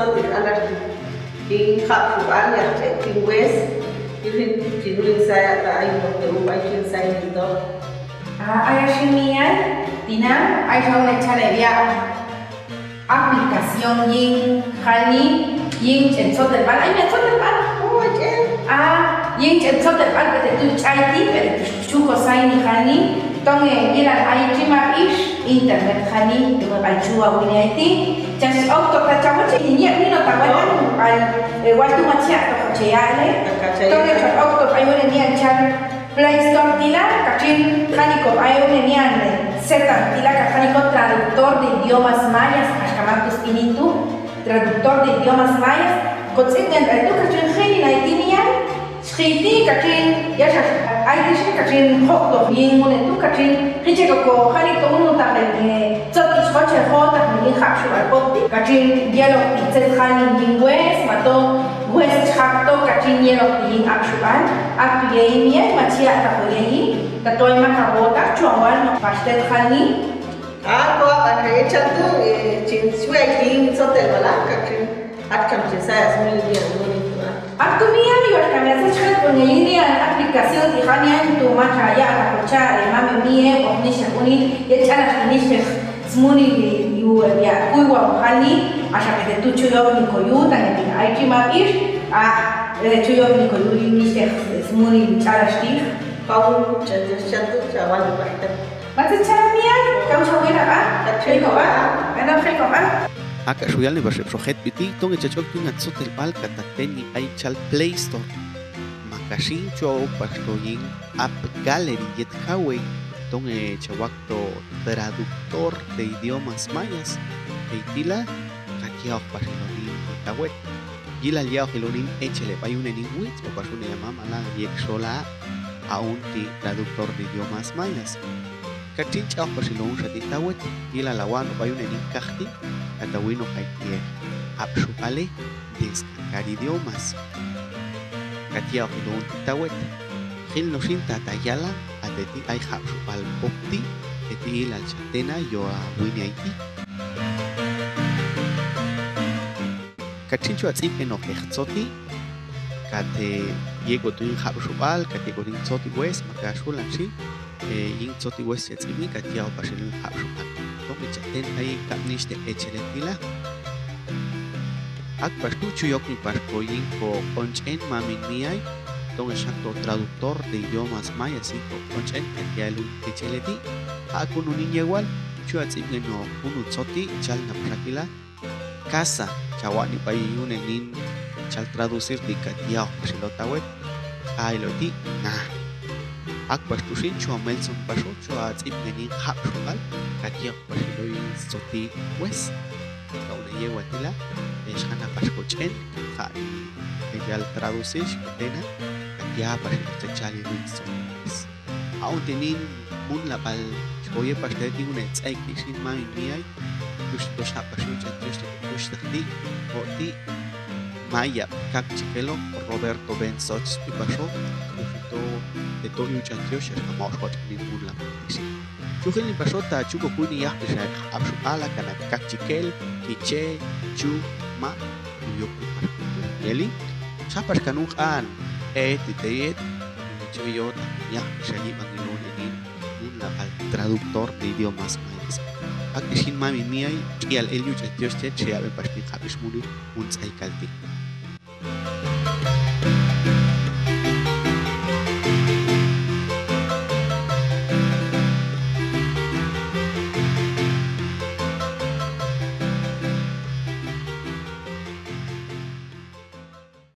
stzoti alar yinh hatzotelb'al yajche tingwes yujin chinulin saya ta ay Peru ay chin saya dito. Ayxa mía, Tina, Ayxa una chalevia aplicación yinh yinh hatzotelb'al. Ay, hatzotelb'al. Oh, chen. Yinh hatzotelb'al que te tu chayti, pero chuh saini hani, tonge ilan ay chima ish internet hani, tu me chuh hawinihaytij. Chas auto kachamoche niya nino tawalan al waltu machia to cheale. Tonge chas auto ayune niyan chan Play Store tila kachin haniko ayune niyan setan tila haniko traductor de idiomas mayas ashkamantus pinitu traductor de idiomas mayas kotsingan itu kachin hawinihaytij niyan Skriti kachin yasha aytishin kachin hokto yinh hune tu kachin hicheko ko haniko unu ta stzoti choche hota yinh hapshual popti kachin dialog itzel hani yinh wes mato wes chakto kachin dialog yinh hapshual aktu yimia machia ta hoyeyi tatoy makabota chuanwal no pastel hani Ko ay chatu chin suay yinh hatzotelb'al kachin atkam chin saya smil dia nuni. Aktumia yo kamesa chat con la aplicación de Hania tu macha ya la cocha de mami mie o nisha uni ya chala nisha smuni yu ya kuiwa hani asha que tu chuyo ni koyu tan ni ai ma ir chuyo ni koyu nisha smuni chala stih Kau chatu chawan bahta. Mata chala mia kau chawira cheko ana cheko Akashuyan le bashe projet biti tonge chachok tin hatzotelb'al katateni Ayxa Play Store. Makashin cho pastoyin app gallery yet hawe tonge chawakto traductor de idiomas mayas. Eitila kakiao pashilonin tawet. Gila liao hilonin echele bayunen inwit o pasune mama la yeksola aunti traductor de idiomas mayas. Kachincha pasilon shati tawet gila lawan bayunen inkahti Atawino kaitie apshupale descargar idiomas. Katia hilon tawet. Hil no shinta tayala ateti Ayxa apshupal Popti eti il al chatena yo hawinihaytij. Kachincho atzip eno stzoti kate yego tu Ayxa apshupal kate gorin stzoti wes makashulan shi yinh stzoti wes yatzimi katia opashilun Ayxa apshupal. Tonge chaten ahí kapnish de echeletila. Ak pastuchu yok mi paskoyin ko onchen mamin miay. Tonge shakto traductor de idiomas mayas y ko onchen katialun echeleti. Akun unin igual chuat ibgeno unu stzoti chal na prakila. Casa chawani pa yunen nin chal traducir di katiao pasilotawet. Ailoti na. Ak pastushin chua Melson pasho chua ibgenin hapshubal. Katia pashiloy stzoti wes. Kauna yeguatila. Eshana pashkochen. Ella traducish katena. Katia pashiloy chali stzoti wes. Aun tenin mun la pal choye pashteti un etsay kishin mami miay. Tushto shapashin chantushti tushtati. Popti mayab kak chikelo Roberto Ben Soch pipasho. De todo un chantio se llama Hot Ninguna. Chuhin Pashota, Chuko Kuni Yahishak, Abshupala, Kanakachikel, Kiche, Chuh, Ma, Yoku, Yeli, Chapas Kanuk An, Titeet, Chuyot, Yahishani Manilonin, al traductor de idiomas mayas. Akishin Mami Miai, y al Eliu Chantio Cheche, Ave Pashti Habishmuri, un Saikalti.